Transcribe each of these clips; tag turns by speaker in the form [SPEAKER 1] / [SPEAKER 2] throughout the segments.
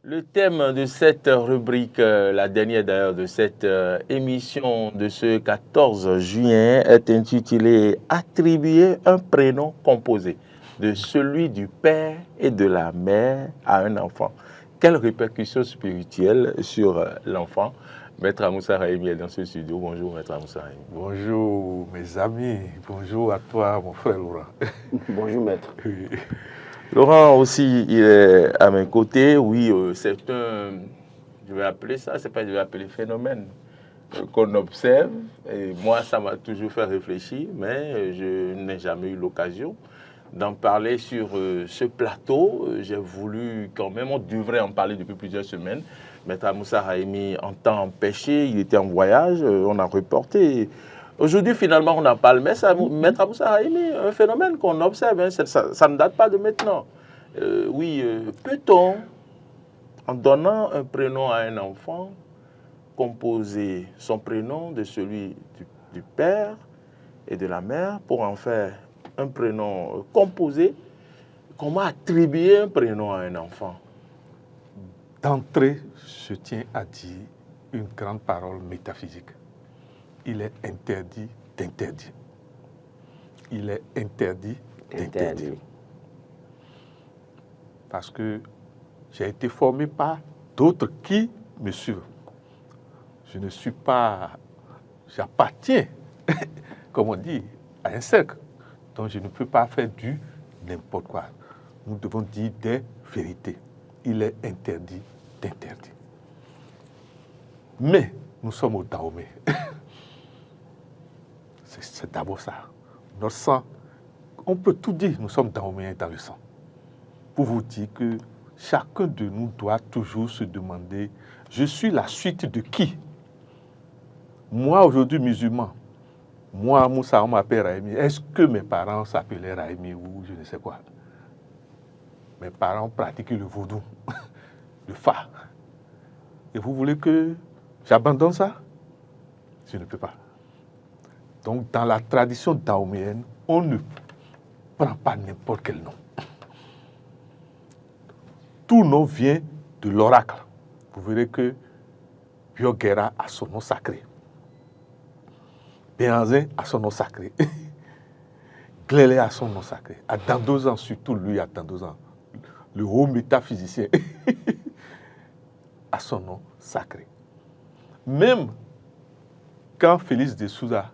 [SPEAKER 1] Le thème de cette rubrique, la dernière d'ailleurs de cette émission de ce 14 juin, est intitulé « Attribuer un prénom composé de celui du père et de la mère à un enfant ». Quelles répercussions spirituelles sur l'enfant? Maître Amoussa Raimi est dans ce studio. Bonjour Maître Amoussa Raimi.
[SPEAKER 2] Bonjour mes amis, bonjour à toi mon frère Laurent.
[SPEAKER 3] Bonjour maître.
[SPEAKER 1] Laurent aussi, il est à mes côtés. Oui, c'est un, je vais appeler ça, c'est pas, je vais appeler phénomène qu'on observe. Et moi, ça m'a toujours fait réfléchir, mais je n'ai jamais eu l'occasion d'en parler sur ce plateau. J'ai voulu quand même, on devrait en parler depuis plusieurs semaines. Maître Amoussa Raimi en temps empêché, il était en voyage, on a reporté. Aujourd'hui, finalement, on en parle. Mais ça, Maître Amoussa Raimi, un phénomène qu'on observe, hein, ça ne date pas de maintenant. Peut-on, en donnant un prénom à un enfant, composer son prénom de celui du père et de la mère pour en faire un prénom composé? Comment attribuer un prénom à un enfant?
[SPEAKER 2] D'entrée, je tiens à dire une grande parole métaphysique. Il est interdit d'interdire. Il est interdit d'interdire. Parce que j'ai été formé par d'autres qui me suivent. Je ne suis pas... J'appartiens, comme on dit, à un cercle. Donc je ne peux pas faire du n'importe quoi. Nous devons dire des vérités. Il est interdit d'interdire. Mais nous sommes au Dahomey. C'est d'abord ça. Notre sang, on peut tout dire, nous sommes Dahoméens dans le sang. Pour vous dire que chacun de nous doit toujours se demander, je suis la suite de qui? Moi, aujourd'hui, musulman, moi, Moussa, on m'appelle Raimi. Est-ce que mes parents s'appelaient Raimi ou je ne sais quoi? Mes parents pratiquaient le vaudou, le fa. Et vous voulez que j'abandonne ça? Je ne peux pas. Donc, dans la tradition dahoméenne, on ne prend pas n'importe quel nom. Tout nom vient de l'oracle. Vous verrez que Biogera a son nom sacré. Béhanzin a son nom sacré. Glélé a son nom sacré. À Dandozan, surtout lui, à Dandozan, le haut métaphysicien, a son nom sacré. Même quand Félix de Souza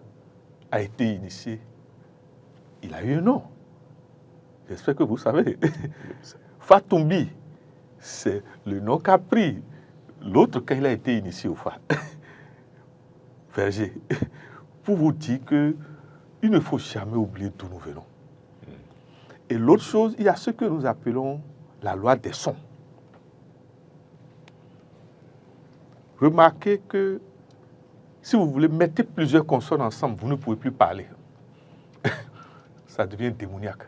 [SPEAKER 2] a été initié, il a eu un nom. J'espère que vous savez. Fatumbi, c'est le nom qu'a pris l'autre quand il a été initié au Fa. Verger. Pour vous dire qu'il ne faut jamais oublier d'où nous venons. Et l'autre chose, il y a ce que nous appelons la loi des sons. Remarquez que si vous voulez mettre plusieurs consonnes ensemble, vous ne pouvez plus parler. Ça devient démoniaque.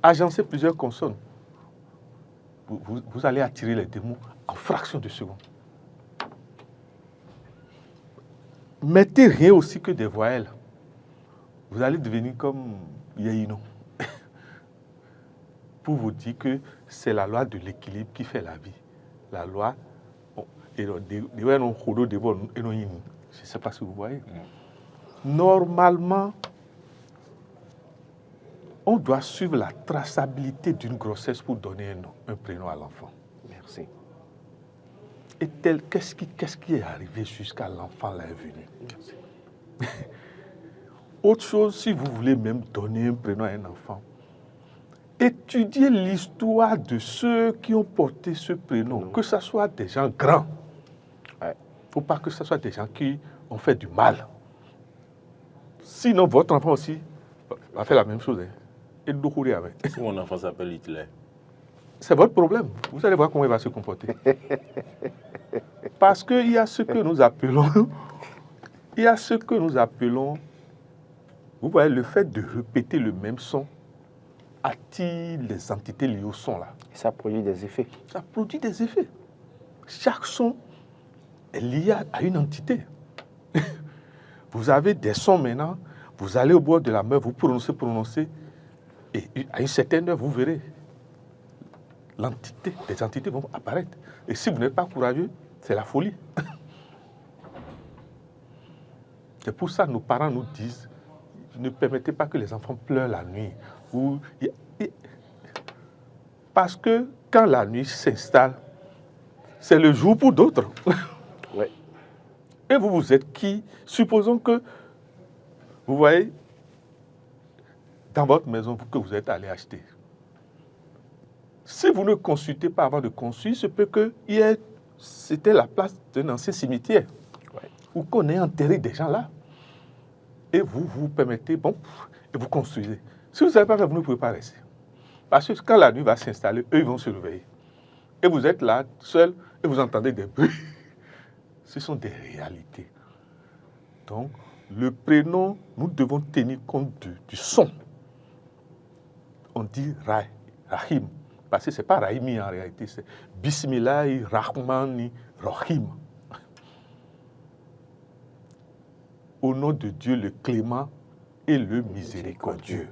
[SPEAKER 2] Agencer plusieurs consonnes, vous allez attirer les démons en fraction de seconde. Mettez rien aussi que des voyelles. Vous allez devenir comme Yéhino. Pour vous dire que c'est la loi de l'équilibre qui fait la vie. La loi... Je ne sais pas si vous voyez. Normalement, on doit suivre la traçabilité d'une grossesse pour donner un prénom à l'enfant.
[SPEAKER 3] Merci.
[SPEAKER 2] Et qu'est-ce qui est arrivé jusqu'à l'enfant là est venu? Merci. Autre chose, si vous voulez même donner un prénom à un enfant, étudiez l'histoire de ceux qui ont porté ce prénom, que ce soit des gens grands. Il ne faut pas que ce soit des gens qui ont fait du mal. Sinon, votre enfant aussi va faire la même chose. Et doucourir avec.
[SPEAKER 1] Si mon enfant s'appelle Hitler.
[SPEAKER 2] C'est votre problème. Vous allez voir comment il va se comporter. Parce qu'il y a ce que nous appelons... Il y a ce que nous appelons... Vous voyez, le fait de répéter le même son attire les entités liées au son là.
[SPEAKER 3] Ça produit des effets.
[SPEAKER 2] Ça produit des effets. Chaque son est lié à une entité. Vous avez des sons maintenant, vous allez au bord de la mer, vous prononcez, et à une certaine heure, vous verrez. des entités vont apparaître. Et si vous n'êtes pas courageux, c'est la folie. C'est pour ça que nos parents nous disent, ne permettez pas que les enfants pleurent la nuit. Parce que quand la nuit s'installe, c'est le jour pour d'autres.
[SPEAKER 3] Ouais.
[SPEAKER 2] Et vous êtes qui? Supposons que, vous voyez, dans votre maison que vous êtes allé acheter. Si vous ne consultez pas avant de construire, ce peut que c'était la place d'un ancien cimetière, où qu'on ait enterré des gens là. Et vous permettez, bon, et vous construisez. Si vous ne savez pas faire, vous ne pouvez pas rester. Parce que quand la nuit va s'installer, eux, ils vont se réveiller. Et vous êtes là, seul, et vous entendez des bruits. Ce sont des réalités. Donc, le prénom, nous devons tenir compte du son. On dit Rahim, parce que ce n'est pas Rahimi en réalité, c'est Bismillahi Rahmani Rahim. Au nom de Dieu, le clément et le miséricordieux.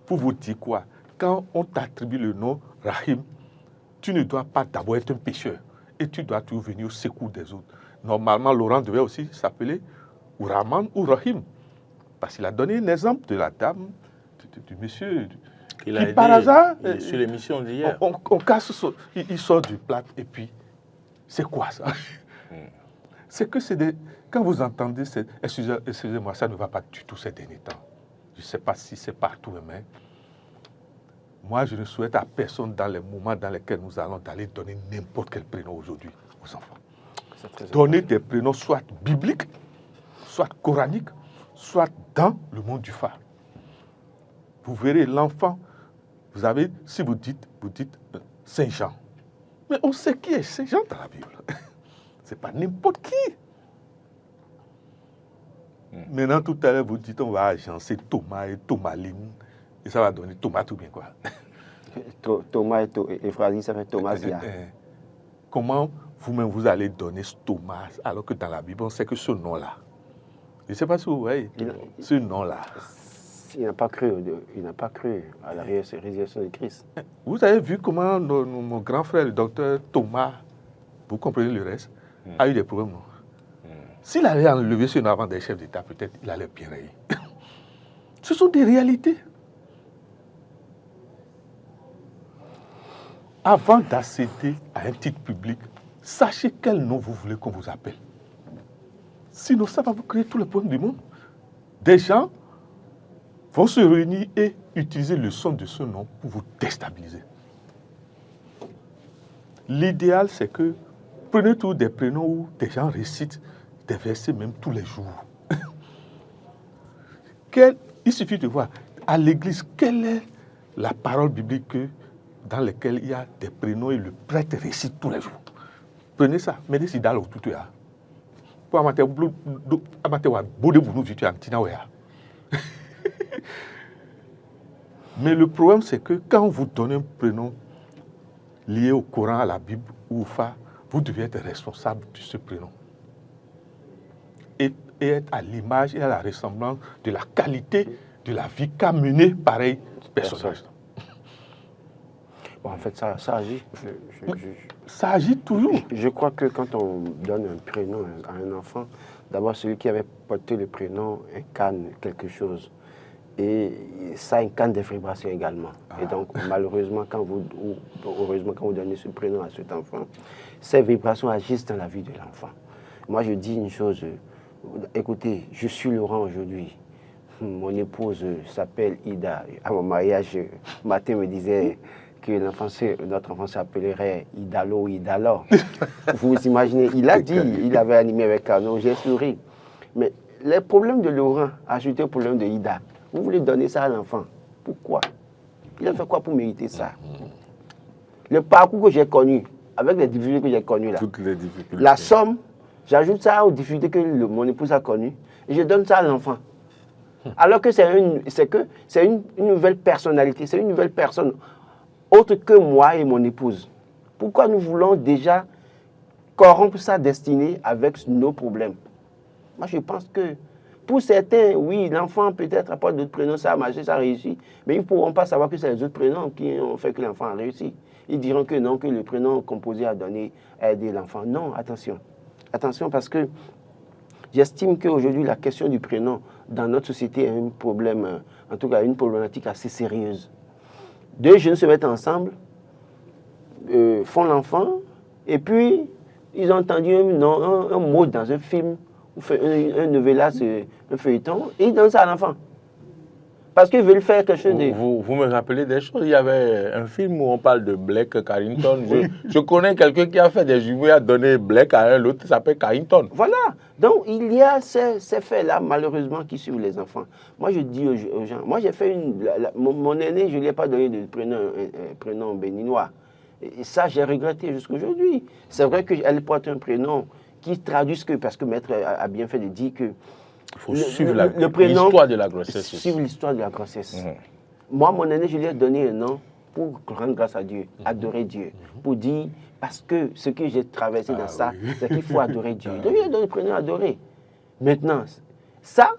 [SPEAKER 2] Pour vous dire quoi? Quand on t'attribue le nom Rahim, tu ne dois pas d'abord être un pécheur et tu dois toujours venir au secours des autres. Normalement, Laurent devait aussi s'appeler ou Rahman ou Rahim, parce qu'il a donné un exemple de la dame, du monsieur
[SPEAKER 1] Il
[SPEAKER 2] qui
[SPEAKER 1] a aidé
[SPEAKER 2] par hasard,
[SPEAKER 1] sur l'émission d'hier.
[SPEAKER 2] on casse, il sort du plat et puis, c'est quoi ça? C'est que c'est des... Quand vous entendez, excusez-moi, ça ne va pas du tout ces derniers temps. Je ne sais pas si c'est partout, mais moi, je ne souhaite à personne dans les moments dans lesquels nous allons d'aller donner n'importe quel prénom aujourd'hui aux enfants. Donner des prénoms soit bibliques, soit coraniques, soit dans le monde du phare. Vous verrez l'enfant, vous avez, si vous dites Saint-Jean. Mais on sait qui est Saint-Jean dans la Bible. Ce n'est pas n'importe qui. Maintenant, tout à l'heure, vous dites on va agencer Thomas et Thomaline, et ça va donner Thomas tout bien quoi.
[SPEAKER 3] Thomas et Frasi, ça fait Thomasia.
[SPEAKER 2] Comment vous-même vous allez donner ce Thomas alors que dans la Bible, on sait que ce nom-là, je ne sais pas si vous voyez, ce nom-là.
[SPEAKER 3] Il n'a pas cru à la résurrection de Christ.
[SPEAKER 2] Vous avez vu comment mon grand frère, le docteur Thomas, vous comprenez le reste, a eu des problèmes, non? S'il avait enlevé ce nom avant des chefs d'État, peut-être il allait bien rayer. Ce sont des réalités. Avant d'accéder à un titre public, sachez quel nom vous voulez qu'on vous appelle. Sinon, ça va vous créer tous les problèmes du monde. Des gens vont se réunir et utiliser le son de ce nom pour vous déstabiliser. L'idéal, c'est que prenez tous des prénoms où des gens récitent des versets même tous les jours. Il suffit de voir à l'église quelle est la parole biblique dans laquelle il y a des prénoms et le prêtre récite tous les jours. Prenez ça, mettez ça dans le tout. Pour amateur Mais le problème, c'est que quand on vous donne un prénom lié au Coran, à la Bible ou au phare, vous devez être responsable de ce prénom. Et être à l'image et à la ressemblance de la qualité de la vie qu'a menée pareil personnage.
[SPEAKER 3] Bon, en fait, ça agit.
[SPEAKER 2] Ça agit toujours.
[SPEAKER 3] Je crois que quand on donne un prénom à un enfant, d'abord celui qui avait porté le prénom incarne quelque chose. Et ça incarne des vibrations également. Et donc, malheureusement, heureusement, quand vous donnez ce prénom à cet enfant, ces vibrations agissent dans la vie de l'enfant. Moi, je dis une chose. Écoutez, je suis Laurent aujourd'hui. Mon épouse s'appelle Ida. À mon mariage, Matin me disait que notre enfant s'appellerait Idalo ou Idalor. Vous imaginez, il a dit, il avait animé avec Arnaud, j'ai souri. Mais les problèmes de Laurent ajoutés au problème de Ida, vous voulez donner ça à l'enfant. Pourquoi? Il a fait quoi pour mériter ça? Le parcours que j'ai connu, avec les difficultés que j'ai connues là,
[SPEAKER 1] Toutes les difficultés.
[SPEAKER 3] la somme, j'ajoute ça aux difficultés que mon épouse a connues et je donne ça à l'enfant. Alors que c'est une nouvelle personnalité, c'est une nouvelle personne, autre que moi et mon épouse. Pourquoi nous voulons déjà corrompre sa destinée avec nos problèmes? Moi, je pense que Pour certains, oui, l'enfant peut-être apporte d'autres prénoms, ça a marché, ça a réussi. Mais ils ne pourront pas savoir que c'est les autres prénoms qui ont fait que l'enfant a réussi. Ils diront que non, que le prénom composé a aidé l'enfant. Non, attention. Attention parce que j'estime qu'aujourd'hui, la question du prénom dans notre société est un problème, en tout cas une problématique assez sérieuse. Deux jeunes se mettent ensemble, font l'enfant, et puis ils ont entendu un mot dans un film, un novelas, un feuilleton, et ils donnent ça à l'enfant. Parce qu'ils veulent faire quelque chose de...
[SPEAKER 1] Vous me rappelez des choses. Il y avait un film où on parle de Blake Carrington. Je connais quelqu'un qui a fait des jumeaux et a donné Blake à un, l'autre s'appelle Carrington.
[SPEAKER 3] Voilà. Donc, il y a ces faits-là, malheureusement, qui suivent les enfants. Moi, je dis aux gens, moi, j'ai fait mon aîné, je ne lui ai pas donné de prénom béninois. Et ça, j'ai regretté jusqu'aujourd'hui. C'est vrai qu'elle porte un prénom qui traduit ce que... Parce que Maître a bien fait de dire que...
[SPEAKER 1] Il faut suivre l'histoire de la grossesse.
[SPEAKER 3] Suivre l'histoire de la grossesse. Moi, mon aîné, je lui ai donné un nom pour rendre grâce à Dieu, adorer Dieu. Pour dire, parce que ce que j'ai traversé dans ça, c'est qu'il faut adorer Dieu. Donc, je lui ai donné le prénom adorer. Maintenant, ça,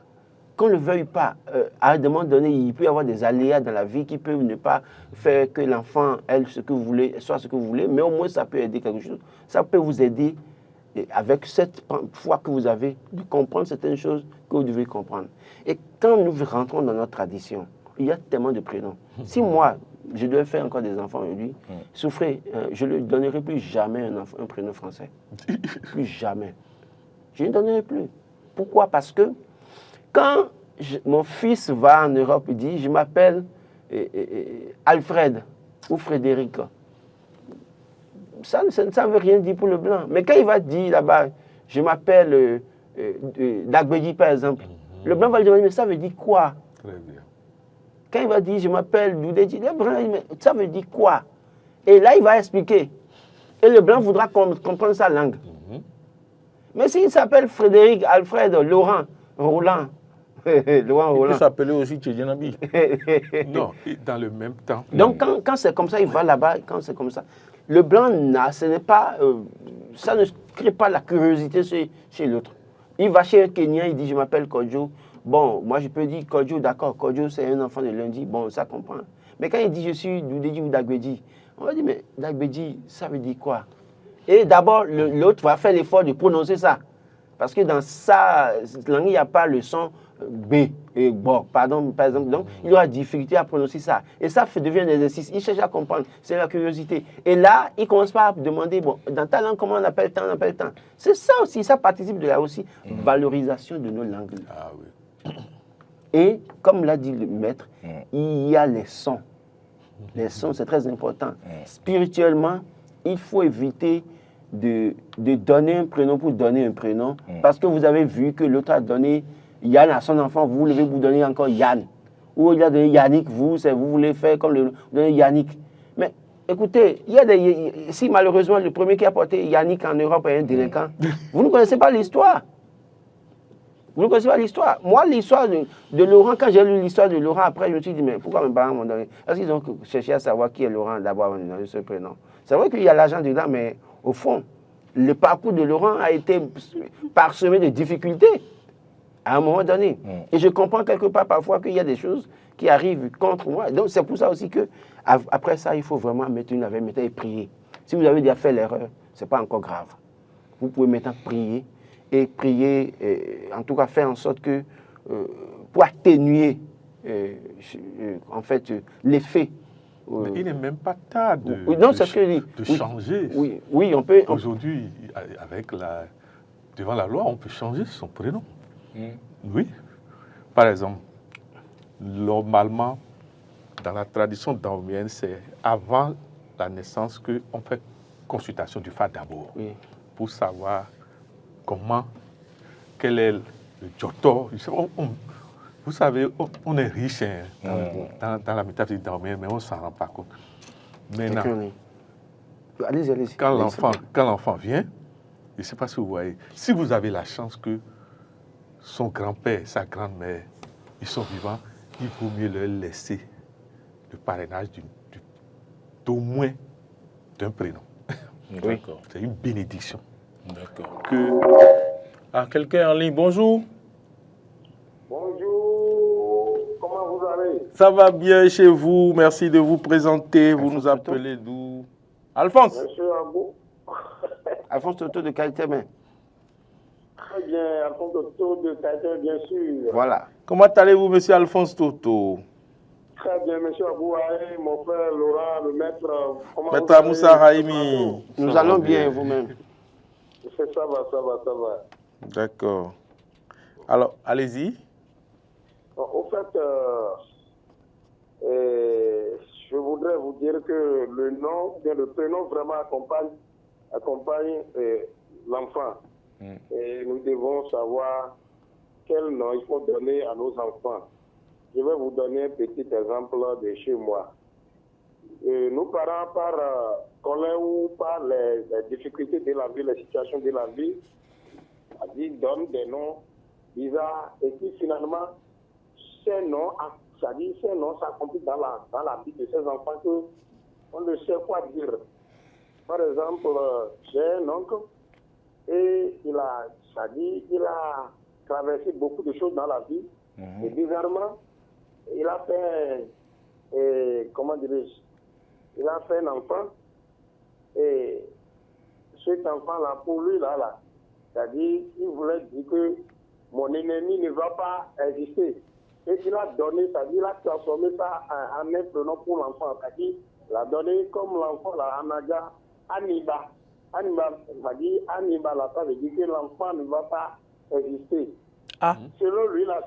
[SPEAKER 3] qu'on ne le veuille pas, à un moment donné, il peut y avoir des aléas dans la vie qui peuvent ne pas faire que l'enfant, elle, ce que vous voulez, soit ce que vous voulez, mais au moins, ça peut aider quelque chose. Ça peut vous aider avec cette foi que vous avez, de comprendre certaines choses que vous devez comprendre. Et quand nous rentrons dans notre tradition, il y a tellement de prénoms. Si moi, je devais faire encore des enfants aujourd'hui, souffrez, je ne lui donnerai plus jamais un prénom français. Plus jamais. Je ne donnerai plus. Pourquoi? Parce que quand mon fils va en Europe, il dit, je m'appelle Alfred ou Frédéric. Ça ne veut rien dire pour le blanc. Mais quand il va dire là-bas, je m'appelle Dagbedi par exemple, le blanc va lui demander, mais ça veut dire quoi?
[SPEAKER 2] Très bien.
[SPEAKER 3] Quand il va dire, je m'appelle Doudédi, le blanc va dire, mais ça veut dire quoi? Et là, il va expliquer. Et le blanc voudra comprendre sa langue. Mais s'il s'appelle Frédéric, Alfred, Laurent, Roland, Laurent Roland.
[SPEAKER 1] Il peut s'appeler aussi Tchédjenabi.
[SPEAKER 2] Non, dans le même temps.
[SPEAKER 3] Donc, quand c'est comme ça, il va là-bas, quand c'est comme ça. Le blanc, ce n'est pas, ça ne crée pas la curiosité chez l'autre. Il va chez un Kenyan, il dit, je m'appelle Kodjo. Bon, moi je peux dire Kodjo, d'accord, Kodjo c'est un enfant de lundi, bon, ça comprend. Mais quand il dit, je suis Doudédi ou Dagbedi, on va dire, mais Dagbedi, ça veut dire quoi? Et d'abord, l'autre va faire l'effort de prononcer ça. Parce que dans sa langue, il n'y a pas le son B et bon, pardon, par exemple. Donc, il aura difficulté à prononcer ça. Et ça devient un exercice. Il cherche à comprendre. C'est la curiosité. Et là, il commence pas à demander, bon, dans ta langue, comment on appelle tant, on appelle tant. C'est ça aussi. Ça participe de la aussi valorisation de nos langues.
[SPEAKER 2] Ah oui.
[SPEAKER 3] Et, comme l'a dit le maître, il y a les sons. Les sons, c'est très important. Spirituellement, il faut éviter de donner un prénom pour donner un prénom, parce que vous avez vu que l'autre a donné Yann à son enfant, vous devez vous donner encore Yann. Ou il a donné Yannick, vous voulez faire comme vous donnez Yannick. Mais écoutez, il y a si malheureusement le premier qui a porté Yannick en Europe est un délinquant, vous ne connaissez pas l'histoire. Vous ne connaissez pas l'histoire. Moi, l'histoire de Laurent, quand j'ai lu l'histoire de Laurent, après, je me suis dit, mais pourquoi mes parents m'ont donné? Parce qu'ils ont cherché à savoir qui est Laurent d'abord avant de donner ce prénom. C'est vrai qu'il y a l'argent dedans, mais au fond, le parcours de Laurent a été parsemé de difficultés à un moment donné. Et je comprends quelque part parfois qu'il y a des choses qui arrivent contre moi. Donc c'est pour ça aussi que après ça, il faut vraiment mettre une avec méthode et prier. Si vous avez déjà fait l'erreur, ce n'est pas encore grave. Vous pouvez maintenant prier et prier, en tout cas faire en sorte que pour atténuer en fait l'effet.
[SPEAKER 2] Mais il n'est même pas tard de changer.
[SPEAKER 3] Oui, on peut.
[SPEAKER 2] Aujourd'hui, devant la loi, on peut changer son prénom. Oui. Par exemple, normalement, dans la tradition daomienne, c'est avant la naissance qu'on fait consultation du FAD d'abord, pour savoir quel est le jotor. Vous savez, on est riche dans la métaphysique daomienne, mais on ne s'en rend pas compte. Maintenant,
[SPEAKER 3] allez-y.
[SPEAKER 2] Quand l'enfant vient, je ne sais pas si vous voyez, si vous avez la chance que son grand-père, sa grand-mère, ils sont vivants, il vaut mieux leur laisser le parrainage d'au moins d'un prénom.
[SPEAKER 1] D'accord.
[SPEAKER 2] C'est une bénédiction.
[SPEAKER 1] D'accord.
[SPEAKER 2] Que...
[SPEAKER 1] Ah, quelqu'un en ligne, bonjour.
[SPEAKER 4] voyez?
[SPEAKER 1] Ça va bien chez vous. Merci de vous présenter. Vous
[SPEAKER 3] Alphonse
[SPEAKER 1] nous appelez d'où? Alphonse.
[SPEAKER 4] Monsieur Abou.
[SPEAKER 3] Alphonse Toto de Caltemain.
[SPEAKER 4] Très bien, Alphonse Toto de Caltemain, bien sûr.
[SPEAKER 3] Voilà.
[SPEAKER 1] Comment allez-vous, monsieur Alphonse Toto?
[SPEAKER 4] Très bien, monsieur Abou Haï, mon frère Laurent, le maître.
[SPEAKER 1] Maître Moussa Raimi.
[SPEAKER 3] Nous allons bien, vous-même.
[SPEAKER 4] Ça va.
[SPEAKER 1] D'accord. Alors, allez-y.
[SPEAKER 4] Au fait, je voudrais vous dire que le prénom vraiment accompagne l'enfant. Et nous devons savoir quel nom il faut donner à nos enfants. Je vais vous donner un petit exemple de chez moi. Nos parents, par colère ou par les difficultés de la vie, les situations de la vie, ils donnent des noms bizarres et qui finalement, ces noms s'accomplissent dans la vie de ces enfants que on ne sait quoi dire. Par exemple, j'ai un oncle et il a traversé beaucoup de choses dans la vie. Et bizarrement, il a fait, il a fait un enfant et cet enfant-là, pour lui, c'est-à-dire, il voulait dire que mon ennemi ne va pas exister. Et il a donné, c'est-à-dire, il a transformé ça en un prénom pour l'enfant. C'est-à-dire, il a donné comme l'enfant, là, Anaga, Aniba. Aniba, c'est-à-dire, Aniba, là, ça veut dire que l'enfant ne va pas exister. Selon lui, là,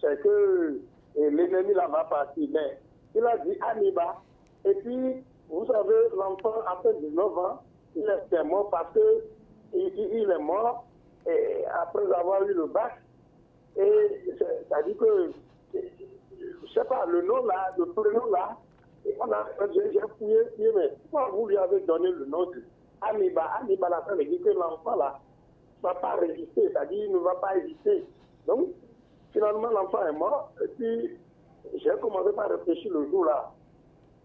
[SPEAKER 4] c'est que l'ennemi, là, va partir. Mais il a dit Aniba. Et puis, vous savez, l'enfant, après 19 ans, il est mort parce que il est mort et après avoir eu le bac. Et c'est-à-dire que, je sais pas, le nom là, le prénom là, j'ai fouillé, mais pourquoi vous lui avez donné le nom de Aniba? Aniba, là, ça veut dire que l'enfant là ne va pas résister, c'est-à-dire il ne va pas exister. Donc, finalement, l'enfant est mort. Et puis, j'ai commencé par réfléchir le jour là.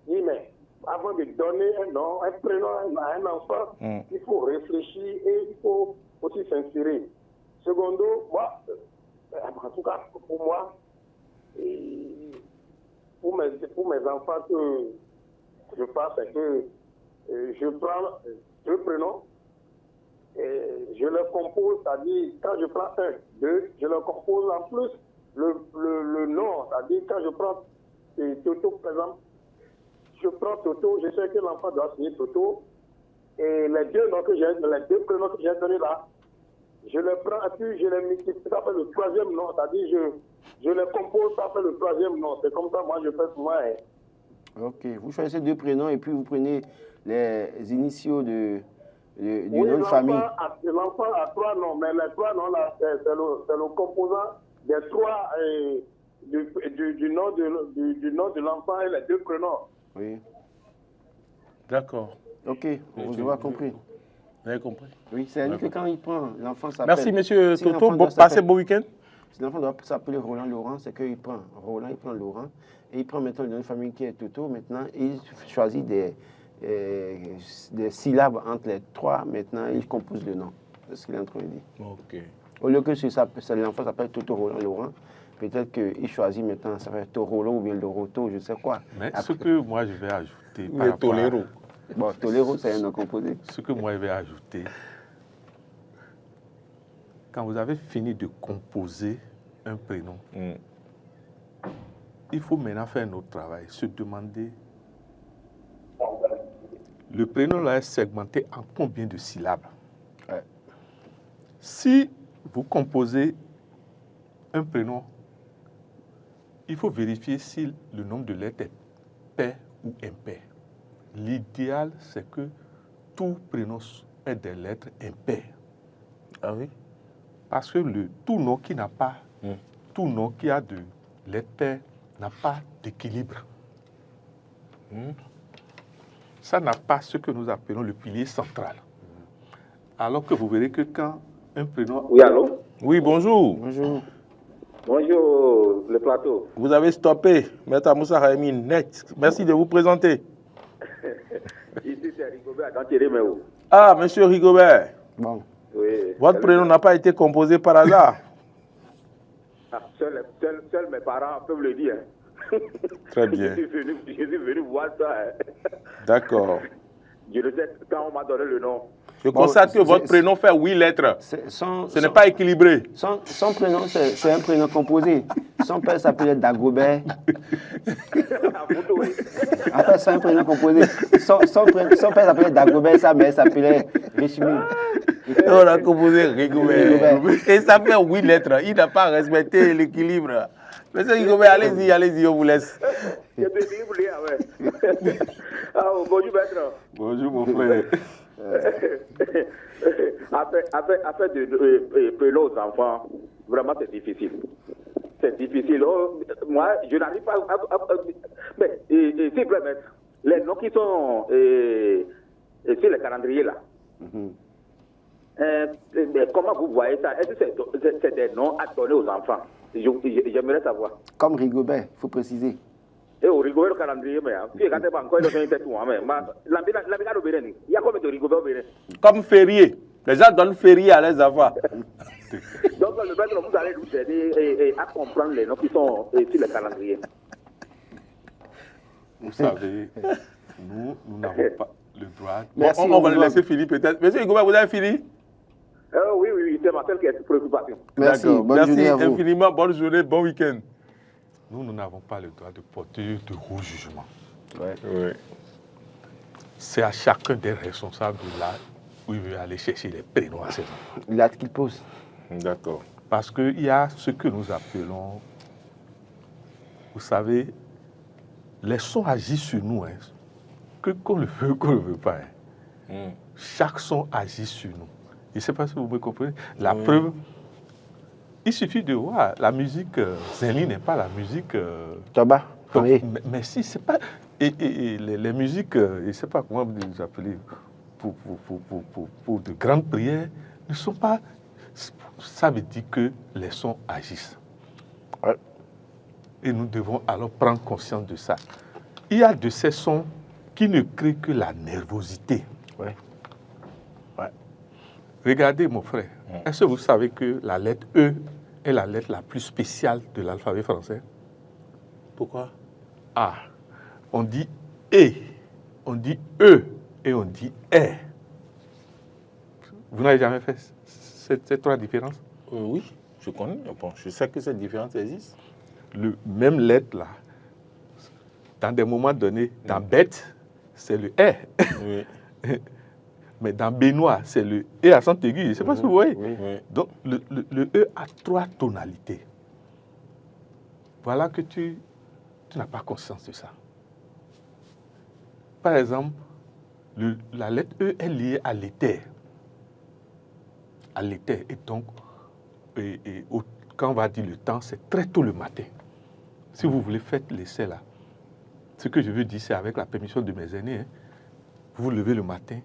[SPEAKER 4] Je dis, mais avant de donner un nom, un prénom à un enfant, il faut réfléchir et il faut aussi s'inspirer. Secondo, moi, en tout cas pour moi, et pour mes enfants que je passe, c'est que je prends deux prénoms et je les compose, c'est-à-dire quand je prends un, deux, je les compose en plus le nom, c'est-à-dire quand je prends Toto, par exemple, je prends Toto, je sais que l'enfant doit signer Toto, et les deux prénoms que j'ai donnés là, je les prends et puis je les multiplie, ça fait le troisième nom, c'est-à-dire je les compose, ça fait le troisième nom. C'est comme ça, moi je fais souvent.
[SPEAKER 3] Ok, vous choisissez deux prénoms et puis vous prenez les initiaux du nom de famille.
[SPEAKER 4] L'enfant a trois noms, mais les trois noms là, c'est le composant des trois du nom de l'enfant et les deux prénoms.
[SPEAKER 3] Oui.
[SPEAKER 1] D'accord.
[SPEAKER 3] Ok, vous avez compris.
[SPEAKER 1] Vous avez compris?
[SPEAKER 3] Oui, c'est-à-dire que quand il prend, l'enfant s'appelle...
[SPEAKER 1] Merci, monsieur
[SPEAKER 3] si
[SPEAKER 1] Toto. Passez bon week-end.
[SPEAKER 3] Si l'enfant doit s'appeler Roland Laurent, c'est qu'il prend Roland, il prend Laurent, et il prend maintenant le nom de famille qui est Toto. Maintenant, il choisit des syllabes entre les trois. Maintenant, il compose le nom. C'est ce qu'il est en train de dire.
[SPEAKER 1] Ok.
[SPEAKER 3] Au lieu que l'enfant s'appelle Toto Roland Laurent, peut-être qu'il choisit maintenant, ça va être Torolo ou bien Loroto, je ne sais quoi.
[SPEAKER 2] Mais
[SPEAKER 3] après,
[SPEAKER 2] ce que moi je vais ajouter...
[SPEAKER 1] Mais Tolero.
[SPEAKER 3] Bon, Tolero, c'est un nom composé.
[SPEAKER 2] Ce que moi je vais ajouter, quand vous avez fini de composer un prénom, il faut maintenant faire un autre travail, se demander, le prénom là est segmenté en combien de syllabes?
[SPEAKER 3] Ouais.
[SPEAKER 2] Si vous composez un prénom, il faut vérifier si le nombre de lettres est pair ou impair. L'idéal, c'est que tout prénom ait des lettres impaires.
[SPEAKER 1] Ah oui?
[SPEAKER 2] Parce que tout nom qui n'a pas, tout nom qui a de lettres paires n'a pas d'équilibre. Ça n'a pas ce que nous appelons le pilier central. Alors que vous verrez que quand un prénom...
[SPEAKER 5] Oui, allô?
[SPEAKER 1] Oui, bonjour.
[SPEAKER 3] Bonjour.
[SPEAKER 5] Bonjour, le plateau.
[SPEAKER 1] Vous avez stoppé, Maître Moussa Raimi, net. Merci de vous présenter.
[SPEAKER 5] Ici, c'est Rigobert Dantirimeo.
[SPEAKER 1] Ah, monsieur Rigobert.
[SPEAKER 3] Bon.
[SPEAKER 5] Oui.
[SPEAKER 1] Votre prénom n'a pas été composé par hasard.
[SPEAKER 5] Ah, seuls mes parents peuvent le dire.
[SPEAKER 1] Très bien.
[SPEAKER 5] Je suis venu voir ça. Hein.
[SPEAKER 1] D'accord.
[SPEAKER 5] Je le sais quand on m'a donné le nom.
[SPEAKER 1] Je constate que votre prénom fait 8 lettres. Ce n'est pas équilibré.
[SPEAKER 3] Son prénom, c'est un prénom composé. Son père s'appelait Dagobert. En fait, c'est un prénom composé. Son père s'appelait Dagobert, sa mère s'appelait Richemine.
[SPEAKER 1] On a composé Rigobert. Et ça fait 8 lettres. Il n'a pas respecté l'équilibre. Monsieur Rigobert, allez-y, on vous laisse.
[SPEAKER 5] Je te dis, vous ouais. Bonjour, maître.
[SPEAKER 2] Bonjour, mon frère.
[SPEAKER 5] Affaire de prénom aux enfants, vraiment c'est difficile. C'est difficile. Moi, je n'arrive pas à mais s'il vous plaît, maître, les noms qui sont sur les calendriers là, comment vous voyez ça? Est-ce que c'est des noms à donner aux enfants? J'aimerais savoir.
[SPEAKER 3] Comme Rigobert, il faut préciser.
[SPEAKER 5] Et au Rigobert, le calendrier, mais si regardez pas encore, il y a combien de Rigobert au Bénin?
[SPEAKER 1] Comme férié. Les gens donnent férié à leurs enfants.
[SPEAKER 5] Donc, le maître, vous allez nous aider à comprendre les noms qui sont sur le calendrier.
[SPEAKER 2] Vous savez, nous n'avons pas le droit.
[SPEAKER 3] Merci,
[SPEAKER 1] on va le laisser finir peut-être. Monsieur Rigobert, vous avez fini?
[SPEAKER 5] Oui, c'est ma seule préoccupation.
[SPEAKER 3] Merci,
[SPEAKER 1] D'accord.
[SPEAKER 3] bonne
[SPEAKER 1] Merci
[SPEAKER 3] journée à vous.
[SPEAKER 1] infiniment. Bonne journée, bon week-end.
[SPEAKER 2] Nous n'avons pas le droit de porter de gros jugements.
[SPEAKER 1] Oui.
[SPEAKER 2] C'est à chacun des responsables de là où il veut aller chercher les prénoms à ses enfants.
[SPEAKER 3] L'acte qu'il pose.
[SPEAKER 1] D'accord.
[SPEAKER 2] Parce qu'il y a ce que nous appelons, vous savez, les sons agissent sur nous, hein, que qu'on le veut ou qu'on ne le veut pas. Hein. Chaque son agit sur nous. Je ne sais pas si vous me comprenez. La preuve, il suffit de voir, la musique Zélie n'est pas la musique...
[SPEAKER 3] Toba, oui.
[SPEAKER 2] Mais si, c'est pas... Et les musiques, je ne sais pas comment vous les appelez, pour de grandes prières, ne sont pas... Ça veut dire que les sons agissent.
[SPEAKER 3] Ouais.
[SPEAKER 2] Et nous devons alors prendre conscience de ça. Il y a de ces sons qui ne créent que la nervosité.
[SPEAKER 3] Ouais.
[SPEAKER 2] Regardez, mon frère, est-ce que vous savez que la lettre E est la lettre la plus spéciale de l'alphabet français?
[SPEAKER 1] Pourquoi?
[SPEAKER 2] Ah, on dit E, on dit E et on dit R. Vous n'avez jamais fait ces trois différences?
[SPEAKER 1] Oui, je connais. Bon, je sais que cette différence existe.
[SPEAKER 2] Le même lettre là, dans des moments donnés, dans bête, c'est le R.
[SPEAKER 1] Oui.
[SPEAKER 2] Mais dans Benoît, c'est le E à accent aigu. Je ne sais pas si vous voyez.
[SPEAKER 1] Oui.
[SPEAKER 2] Donc, le E a 3 tonalités. Voilà que tu n'as pas conscience de ça. Par exemple, la lettre E est liée à l'éther. À l'éther. Et donc, quand on va dire le temps, c'est très tôt le matin. Si vous voulez faire l'essai là, ce que je veux dire, c'est avec la permission de mes aînés, hein, vous vous levez le matin,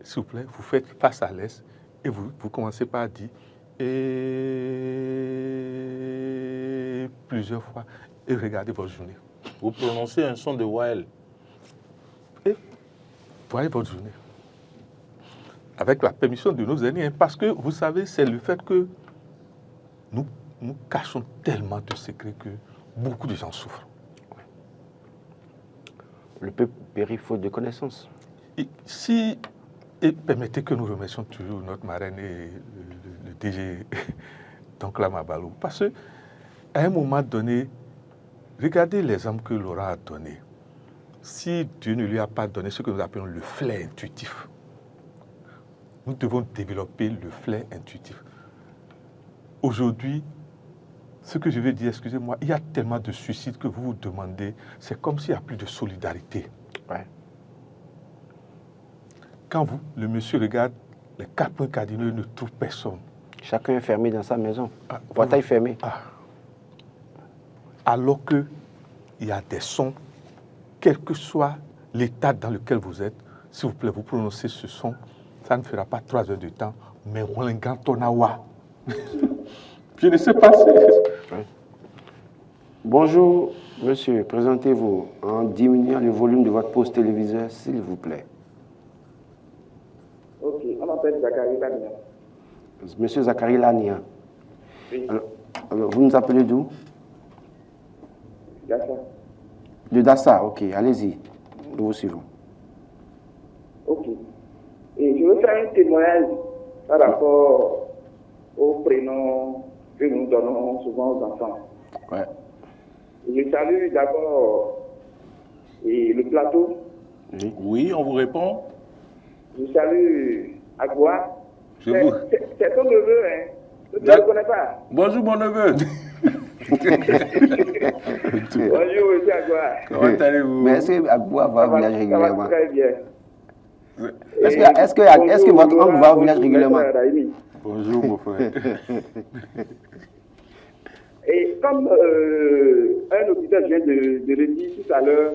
[SPEAKER 2] s'il vous plaît, vous faites face à l'est et vous commencez par dire et plusieurs fois et regardez votre journée.
[SPEAKER 1] Vous prononcez un son de Wael.
[SPEAKER 2] Et voyez votre journée. Avec la permission de nos aînés, hein, parce que vous savez, c'est le fait que nous cachons tellement de secrets que beaucoup de gens souffrent.
[SPEAKER 3] Le peuple périt faute de connaissances.
[SPEAKER 2] Et permettez que nous remercions toujours notre marraine et le DG, donc la Mabalou. Parce qu'à un moment donné, regardez l'exemple que Laura a donné. Si Dieu ne lui a pas donné ce que nous appelons le flair intuitif, nous devons développer le flair intuitif. Aujourd'hui, ce que je veux dire, excusez-moi, il y a tellement de suicides que vous vous demandez, c'est comme s'il n'y a plus de solidarité.
[SPEAKER 3] Ouais.
[SPEAKER 2] Quand le monsieur regarde les 4 points cardinaux, il ne trouve personne.
[SPEAKER 3] Chacun est fermé dans sa maison. Portail fermé.
[SPEAKER 2] Alors qu'il y a des sons, quel que soit l'état dans lequel vous êtes, s'il vous plaît, vous prononcez ce son, ça ne fera pas 3 heures de temps, mais Walengantonawa. Je ne sais pas si...
[SPEAKER 3] Ouais. Bonjour, monsieur, présentez-vous en diminuant le volume de votre poste téléviseur, s'il vous plaît.
[SPEAKER 5] Ok, on m'appelle Zachary Lania.
[SPEAKER 3] Monsieur Zachary Lania.
[SPEAKER 5] Oui.
[SPEAKER 3] Alors, vous nous appelez d'où?
[SPEAKER 4] Dassa.
[SPEAKER 3] De Dassa, ok, allez-y. Nous vous suivons.
[SPEAKER 4] Ok. Et je veux faire un témoignage par rapport au prénom que nous donnons souvent aux enfants.
[SPEAKER 3] Ouais.
[SPEAKER 4] Je salue d'abord le plateau.
[SPEAKER 1] Oui, on vous répond.
[SPEAKER 4] Je salue Agua.
[SPEAKER 1] Je vous...
[SPEAKER 4] C'est ton neveu, hein. Tu ne le connais pas.
[SPEAKER 1] Bonjour mon neveu.
[SPEAKER 4] Bonjour, monsieur Agua.
[SPEAKER 1] Comment allez-vous?
[SPEAKER 3] Mais est-ce que Agua va au village
[SPEAKER 4] Ça
[SPEAKER 3] régulièrement?
[SPEAKER 4] va très bien.
[SPEAKER 3] Est-ce que votre oncle va au village régulièrement?
[SPEAKER 2] Bonjour, mon frère.
[SPEAKER 4] Et comme un auditeur vient de le dire tout à l'heure,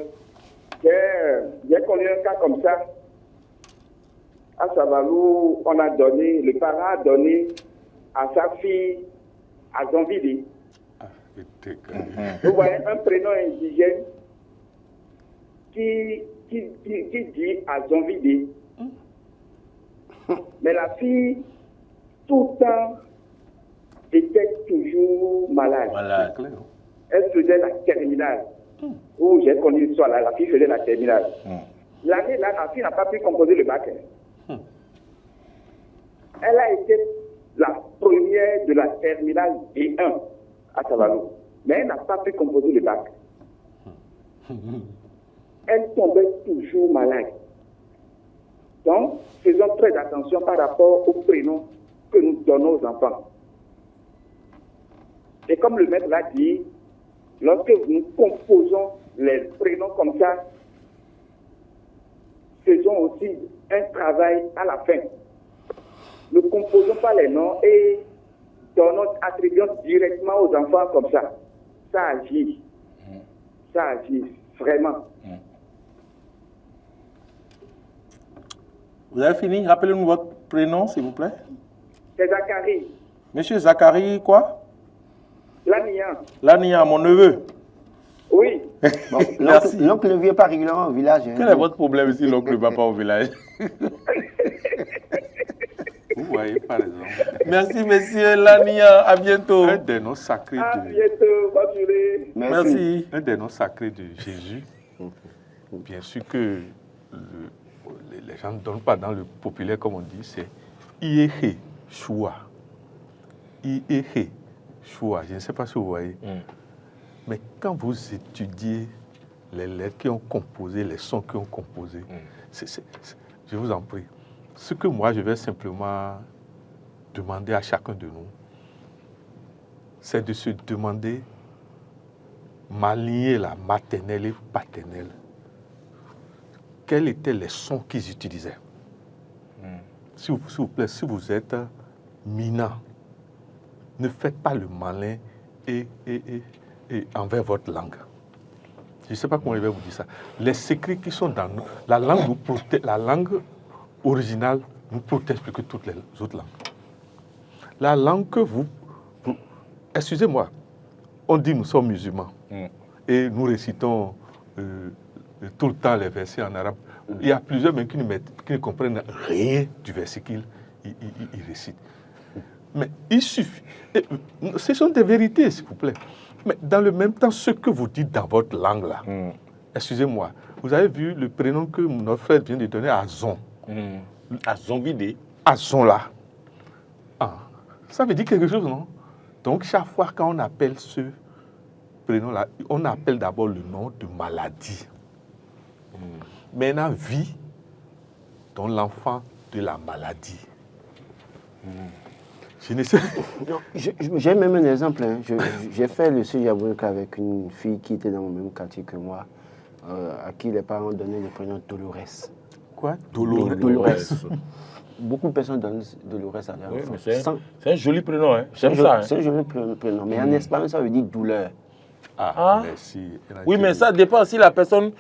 [SPEAKER 4] j'ai connu un cas comme ça. À Savalou, on a donné, le parent a donné à sa fille à Zonvili. Vous voyez, un prénom indigène qui dit à Zonvili. Mais la fille, tout le temps, était toujours malade. Elle faisait la terminale. Où j'ai connu l'histoire là, la fille faisait la terminale. L'année là, la fille n'a pas pu composer le bac. Elle a été la première de la terminale D1 à Savalou. Mais elle n'a pas pu composer le bac. Elle tombait toujours malade. Donc, faisons très attention par rapport aux prénoms que nous donnons aux enfants. Et comme le maître l'a dit, lorsque nous composons les prénoms comme ça, faisons aussi un travail à la fin. Ne composons pas les noms et attribuons directement aux enfants comme ça. Ça agit. Ça agit vraiment.
[SPEAKER 1] Vous avez fini? Rappelez-nous votre prénom, s'il vous plaît.
[SPEAKER 4] C'est Zachary.
[SPEAKER 1] Monsieur Zachary, quoi?
[SPEAKER 4] Lania.
[SPEAKER 1] Lania, mon neveu.
[SPEAKER 4] Oui.
[SPEAKER 3] Bon,
[SPEAKER 1] Merci.
[SPEAKER 3] L'oncle ne vient pas régulièrement au village. Hein.
[SPEAKER 1] Quel est votre problème si l'oncle ne va pas au village?
[SPEAKER 2] Vous voyez, par exemple.
[SPEAKER 1] Merci, monsieur Lania. À bientôt.
[SPEAKER 2] Un des noms sacrés
[SPEAKER 4] À
[SPEAKER 2] de...
[SPEAKER 4] bientôt. Bonne journée.
[SPEAKER 1] Merci.
[SPEAKER 2] Un des noms sacrés de Jésus, bien sûr que les gens ne donnent pas dans le populaire, comme on dit, c'est Iéhé Choua. Iéhé Choua. Je ne sais pas si vous voyez. Mais quand vous étudiez les lettres qui ont composé, les sons qui ont composé, je vous en prie, ce que moi je vais simplement demander à chacun de nous, c'est de se demander, m'aligner la maternelle et paternelle, quels étaient les sons qu'ils utilisaient. S'il vous plaît, si vous êtes minant, ne faites pas le malin et envers votre langue. Je ne sais pas comment je vais vous dire ça. Les secrets qui sont dans nous, la langue nous protège, la langue originale nous protège plus que toutes les autres langues. La langue que vous excusez-moi, on dit nous sommes musulmans et nous récitons tout le temps les versets en arabe. Il y a plusieurs même qui ne comprennent rien du verset qu'ils récitent. Mais il suffit. Ce sont des vérités, s'il vous plaît. Mais dans le même temps, ce que vous dites dans votre langue là, excusez-moi, vous avez vu le prénom que notre frère vient de donner à Zon.
[SPEAKER 1] À Zonvidé.
[SPEAKER 2] À Zon là. Ah, ça veut dire quelque chose, non? Donc chaque fois quand on appelle ce prénom là, on appelle d'abord le nom de maladie. Maintenant, vie, donc l'enfant de la maladie. Je ne sais.
[SPEAKER 3] J'ai même un exemple. Hein. J'ai fait le Sujabuka avec une fille qui était dans le même quartier que moi, à qui les parents donnaient le prénom Dolores.
[SPEAKER 2] Quoi?
[SPEAKER 3] Dolores. Beaucoup de personnes donnent Dolores à leur enfant.
[SPEAKER 1] C'est un joli prénom, hein? J'aime ça.
[SPEAKER 3] C'est un joli prénom. Mais en espagnol, ça veut dire douleur.
[SPEAKER 2] Merci.
[SPEAKER 1] Oui, mais ça dépend si la personne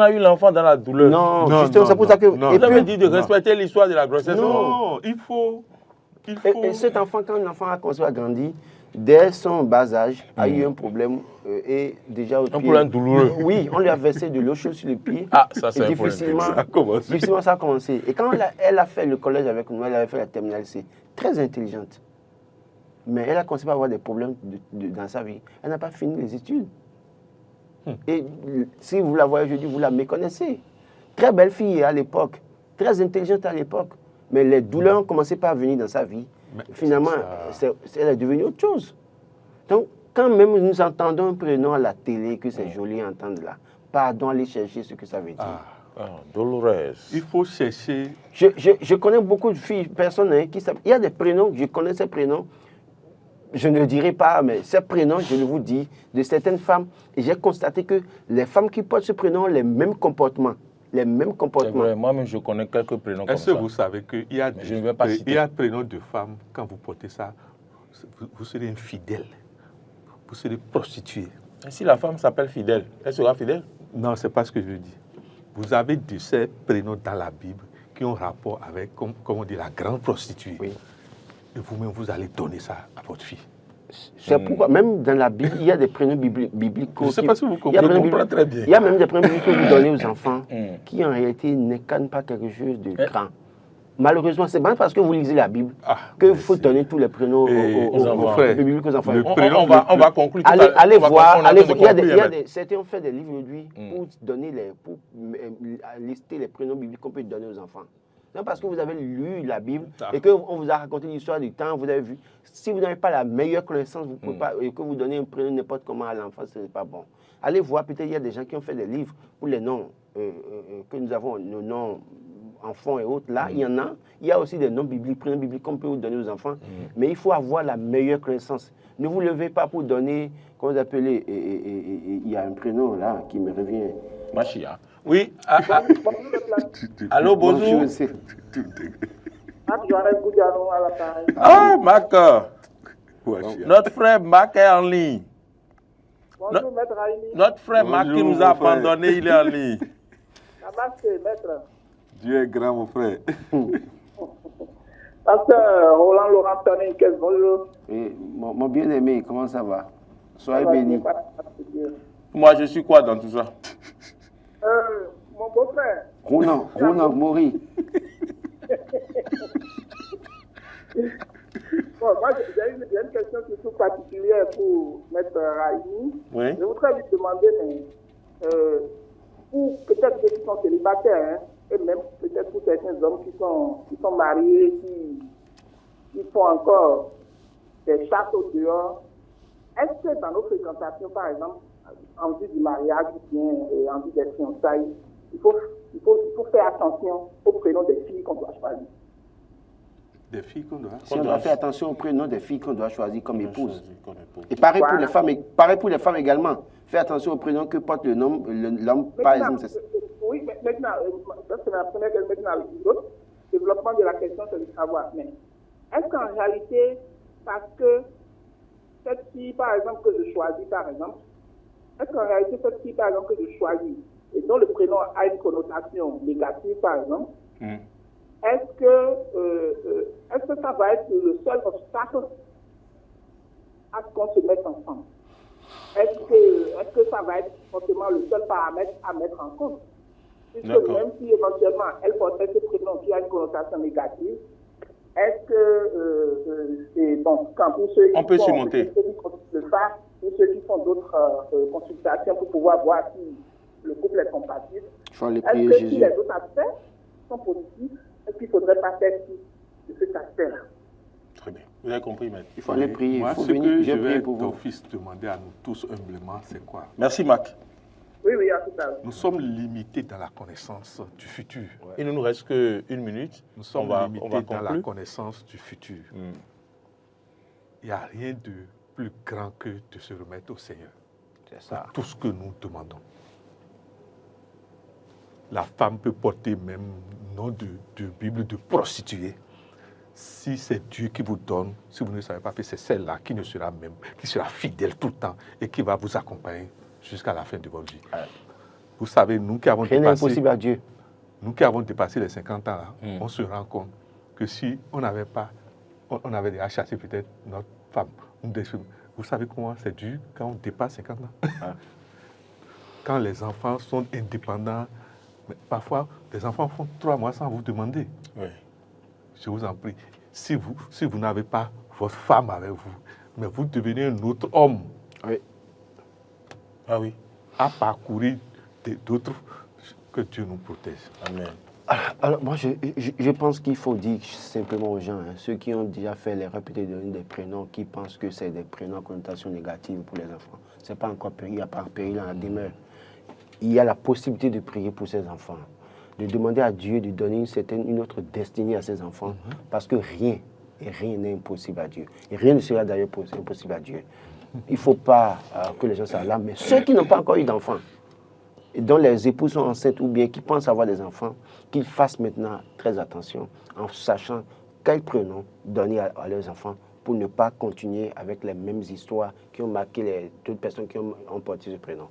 [SPEAKER 1] a eu l'enfant dans la douleur.
[SPEAKER 3] Non, justement, c'est pour ça que...
[SPEAKER 1] Vous avez dit de respecter l'histoire de la grossesse.
[SPEAKER 2] Non, il faut...
[SPEAKER 3] Et cet enfant, quand l'enfant a commencé à grandir, dès son bas âge, a eu un problème et déjà au pied...
[SPEAKER 1] Un problème douloureux.
[SPEAKER 3] Oui, on lui a versé de l'eau chaude sur le pied.
[SPEAKER 1] Ah, ça c'est
[SPEAKER 3] et
[SPEAKER 1] un
[SPEAKER 3] difficilement,
[SPEAKER 1] problème.
[SPEAKER 3] difficilement, ça a commencé. Et quand elle a fait le collège avec nous, elle avait fait la terminale C, très intelligente. Mais elle a commencé à avoir des problèmes dans sa vie. Elle n'a pas fini les études. Et si vous la voyez aujourd'hui, vous la méconnaissez. Très belle fille à l'époque, très intelligente à l'époque. Mais les douleurs ont commencé par venir dans sa vie.
[SPEAKER 2] Mais
[SPEAKER 3] Finalement, elle est devenue autre chose. Donc, quand même nous entendons un prénom à la télé, que c'est joli à entendre là, pardon, aller chercher ce que ça veut dire.
[SPEAKER 1] Dolores.
[SPEAKER 2] Il faut chercher.
[SPEAKER 3] Je connais beaucoup de filles, personnes qui savent. Il y a des prénoms, je connais ces prénoms. Je ne le dirai pas, mais ces prénoms, je le vous dis, de certaines femmes. Et j'ai constaté que les femmes qui portent ce prénom ont les mêmes comportements. Les mêmes comportements.
[SPEAKER 1] C'est vrai, moi-même, je connais quelques prénoms comme
[SPEAKER 2] Est-ce que
[SPEAKER 1] ça.
[SPEAKER 2] vous savez qu'il y a
[SPEAKER 1] je ne vais pas citer.
[SPEAKER 2] il y a prénoms de femmes, quand vous portez ça, vous serez infidèle. Vous serez prostituée.
[SPEAKER 1] Et si la femme s'appelle fidèle, elle sera fidèle?
[SPEAKER 2] Non, ce n'est pas ce que je dis. Vous avez de ces prénoms dans la Bible qui ont rapport avec, comme on dit, la grande prostituée.
[SPEAKER 3] Oui.
[SPEAKER 2] Et vous-même, vous allez donner ça à votre fille.
[SPEAKER 3] C'est pourquoi, même dans la Bible, il y a des prénoms bibliques.
[SPEAKER 2] Je ne sais pas si vous
[SPEAKER 3] Il y a
[SPEAKER 2] comprenez.
[SPEAKER 1] Je comprends très bien.
[SPEAKER 3] Il y a même des prénoms bibliques que vous donnez aux enfants qui, en réalité, n'incarnent pas quelque chose de grand. Malheureusement, c'est pas parce que vous lisez la Bible que vous faut donner tous les prénoms aux
[SPEAKER 2] frères.
[SPEAKER 3] bibliques aux enfants.
[SPEAKER 1] On va conclure.
[SPEAKER 3] Allez voir. Certains ont fait des livres aujourd'hui pour lister les prénoms bibliques qu'on peut donner aux enfants. Non, parce que vous avez lu la Bible et qu'on vous a raconté l'histoire du temps, vous avez vu. Si vous n'avez pas la meilleure connaissance, vous pouvez pas, et que vous donnez un prénom n'importe comment à l'enfant, ce n'est pas bon. Allez voir, peut-être il y a des gens qui ont fait des livres pour les noms que nous avons, nos noms enfants et autres. Là, il y en a. Il y a aussi des noms bibliques, prénoms bibliques qu'on peut vous donner aux enfants. Mais il faut avoir la meilleure connaissance. Ne vous levez pas pour donner, comment vous appelez, il y a un prénom là qui me revient.
[SPEAKER 1] Machia. Oui. Allô, bonjour. Ah, Mac. Notre frère Mac est en ligne.
[SPEAKER 4] Bonjour, maître Aïni.
[SPEAKER 1] Notre frère Mac qui nous a abandonnés, il est en ligne.
[SPEAKER 4] Maître.
[SPEAKER 2] Dieu est grand, mon frère.
[SPEAKER 4] Pasteur Roland Laurent Tonin, bonjour.
[SPEAKER 3] Mon bien-aimé, comment ça va? Soyez béni.
[SPEAKER 1] Moi, je suis quoi dans tout ça?
[SPEAKER 4] Mon beau-frère.
[SPEAKER 3] Ronan Mori.
[SPEAKER 4] Bon, moi, j'ai une question surtout particulière pour Maître Raïni.
[SPEAKER 1] Oui.
[SPEAKER 4] Je voudrais lui demander, mais, pour peut-être ceux qui sont célibataires, et même peut-être pour certains hommes qui sont mariés, qui font encore des chasses au dehors, est-ce que dans nos fréquentations, par exemple, en vue du mariage ou bien en vue des fiançailles, il faut faire attention au prénom des filles qu'on doit choisir?
[SPEAKER 2] Des filles qu'on doit.
[SPEAKER 3] Si on doit faire attention au prénom des filles qu'on doit choisir comme épouse. Et pareil pour les femmes également. Faire attention au prénom que porte l'homme, par exemple.
[SPEAKER 4] Oui, mais maintenant, c'est ma première question. Maintenant, l'autre développement de la question, c'est de savoir. Mais est-ce qu'en réalité, parce que cette fille, par exemple, que je choisis, par exemple, est-ce qu'en réalité, cette fille, par exemple, que je choisis, et dont le prénom a une connotation négative, par exemple, est-ce que ça va être le seul obstacle à ce qu'on se mette ensemble? Est-ce que ça va être forcément le seul paramètre à mettre en compte? Puisque même si éventuellement elle portait ce prénom qui a une connotation négative, est-ce que c'est bon, quand pour ceux qui
[SPEAKER 1] peut surmonter.
[SPEAKER 4] Le faire, pour ceux qui font d'autres consultations pour pouvoir voir si le couple est compatible, est-ce que si les autres aspects sont positifs, est-ce qu'il ne faudrait pas faire de cet aspect-là?
[SPEAKER 1] Très bien. Vous avez compris, maître.
[SPEAKER 3] Il faut aller prier.
[SPEAKER 2] Moi, ce que je vais d'office demander à nous tous humblement, c'est quoi?
[SPEAKER 1] Merci, Mac.
[SPEAKER 4] Oui, à tout à l'heure.
[SPEAKER 2] Nous sommes limités dans la connaissance du futur.
[SPEAKER 1] Ouais. Il ne nous reste qu'une minute.
[SPEAKER 2] Nous sommes limités dans la connaissance du futur. Il n'y a rien de plus grand que de se remettre au Seigneur.
[SPEAKER 3] C'est ça.
[SPEAKER 2] Pour tout ce que nous demandons. La femme peut porter même nom de Bible de prostituée. Si c'est Dieu qui vous donne, si vous ne savez pas, c'est celle-là qui sera fidèle tout le temps et qui va vous accompagner jusqu'à la fin de votre vie. Vous savez, nous qui avons
[SPEAKER 3] impossible à Dieu.
[SPEAKER 2] Nous qui avons dépassé les 50 ans, là, on se rend compte que si on n'avait pas, on avait déjà chassé peut-être notre femme. Vous savez comment c'est dur quand on dépasse 50 ans? Quand les enfants sont indépendants, mais parfois, les enfants font 3 mois sans vous demander.
[SPEAKER 1] Oui.
[SPEAKER 2] Je vous en prie, si vous n'avez pas votre femme avec vous, mais vous devenez un autre homme.
[SPEAKER 3] Oui.
[SPEAKER 1] Ah oui.
[SPEAKER 2] à parcourir d'autres. Que Dieu nous protège.
[SPEAKER 1] Amen.
[SPEAKER 3] Alors, moi, je pense qu'il faut dire simplement aux gens, ceux qui ont déjà fait l'erreur peut-être de donner des prénoms, qui pensent que c'est des prénoms à connotation négative pour les enfants. C'est pas encore péril, il n'y a pas péril dans la demeure. Il y a la possibilité de prier pour ces enfants, de demander à Dieu de donner une autre destinée à ces enfants, parce que rien n'est impossible à Dieu. Et rien ne sera d'ailleurs impossible à Dieu. Il ne faut pas que les gens soient là, mais ceux qui n'ont pas encore eu d'enfants, et dont les épouses sont enceintes ou bien qui pensent avoir des enfants, qu'ils fassent maintenant très attention en sachant quel prénom donner à leurs enfants pour ne pas continuer avec les mêmes histoires qui ont marqué d'autres personnes qui ont porté ce prénom.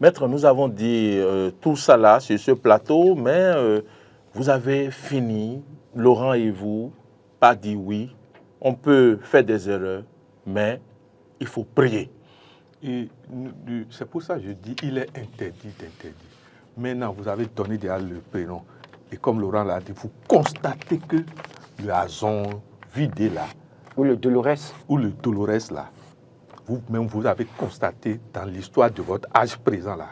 [SPEAKER 1] Maître, nous avons dit tout ça là sur ce plateau, mais vous avez fini, Laurent et vous, par dire oui, on peut faire des erreurs, mais il faut prier.
[SPEAKER 2] Et c'est pour ça que je dis il est interdit d'interdire. Maintenant, vous avez donné déjà le prénom. Et comme Laurent l'a dit, vous constatez que le Azon vidé là,
[SPEAKER 3] Ou le Dolores.
[SPEAKER 2] ou le Dolores là, vous-même vous avez constaté dans l'histoire de votre âge présent là,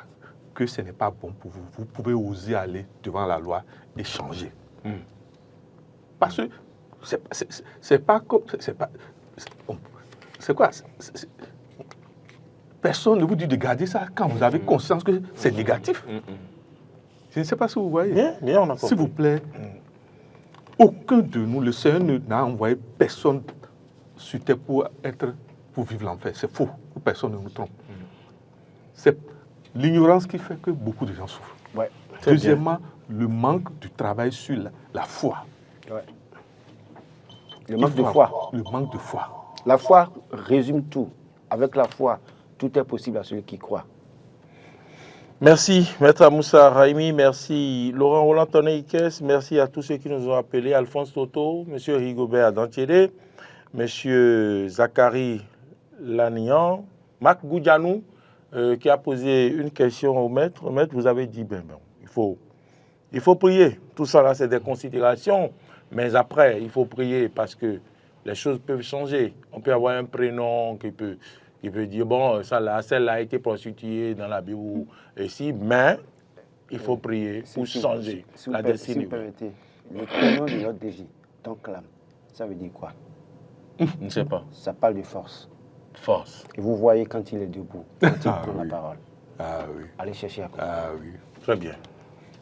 [SPEAKER 2] que ce n'est pas bon pour vous. Vous pouvez oser aller devant la loi et changer. Parce que c'est pas comme... C'est quoi? Personne ne vous dit de garder ça quand vous avez conscience que c'est négatif. Je ne sais pas si vous voyez.
[SPEAKER 1] Bien, on a compris.
[SPEAKER 2] S'il vous plaît, aucun de nous, le Seigneur n'a envoyé personne sur terre pour vivre l'enfer. C'est faux. Personne ne nous trompe. C'est l'ignorance qui fait que beaucoup de gens souffrent.
[SPEAKER 3] Ouais.
[SPEAKER 2] Deuxièmement, le manque du travail sur la foi.
[SPEAKER 3] Ouais. Le manque de foi.
[SPEAKER 2] Le manque de foi.
[SPEAKER 3] La foi résume tout. Avec la foi, tout est possible à celui qui croit.
[SPEAKER 1] Merci, Maître Amoussa Raimi, merci Laurent Roland Tonneikes, merci à tous ceux qui nous ont appelés, Alphonse Toto, M. Rigobert Dantiédé, M. Zachary Lanian, Marc Goudjanou, qui a posé une question au maître. Maître, vous avez dit, il faut prier. Tout ça là, c'est des considérations, mais après, il faut prier parce que les choses peuvent changer. On peut avoir un prénom qui peut dire, bon, celle-là a été prostituée dans la Bible ici, mais il faut prier pour changer la destinée.
[SPEAKER 3] Si vous permettez, le prénom de notre DG, ton clam, ça veut dire quoi?
[SPEAKER 1] Je ne sais pas.
[SPEAKER 3] Ça parle de force.
[SPEAKER 1] Force.
[SPEAKER 3] Et vous voyez quand il est debout, quand il prend la parole.
[SPEAKER 2] Ah oui.
[SPEAKER 3] Allez chercher à comprendre.
[SPEAKER 2] Ah oui.
[SPEAKER 1] Très bien.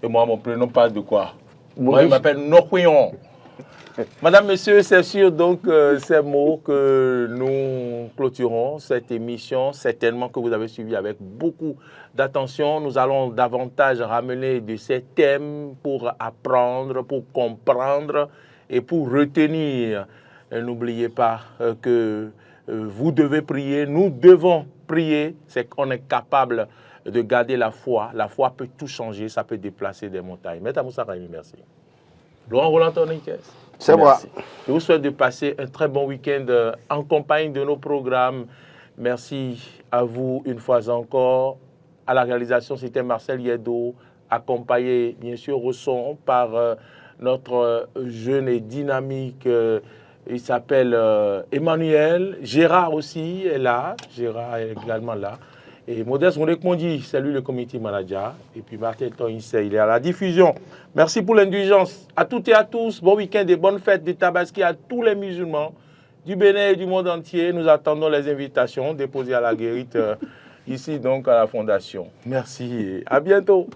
[SPEAKER 1] Et moi, mon prénom parle de quoi? Moi, il m'appelle Nokouyon. Madame, Messieurs, c'est sur donc ces mots que nous clôturons cette émission. Certainement que vous avez suivi avec beaucoup d'attention. Nous allons davantage ramener de ces thèmes pour apprendre, pour comprendre et pour retenir. N'oubliez pas que vous devez prier, nous devons prier. C'est qu'on est capable de garder la foi. La foi peut tout changer, ça peut déplacer des montagnes. Maître Amoussa Raimi, merci. Laurent Roland Tonneikes.
[SPEAKER 3] C'est moi.
[SPEAKER 1] Je vous souhaite de passer un très bon week-end en compagnie de nos programmes. Merci à vous une fois encore. À la réalisation, c'était Marcel Yedo, accompagné bien sûr au son par notre jeune et dynamique, il s'appelle Emmanuel. Gérard aussi est là. Gérard est également là. Et Modeste Mondi, salut le comité manager. Et puis Martin Toïnsé, il est à la diffusion. Merci pour l'indulgence. À toutes et à tous, bon week-end et bonne fête de Tabaski à tous les musulmans du Bénin et du monde entier. Nous attendons les invitations déposées à la guérite ici donc à la Fondation. Merci et à bientôt.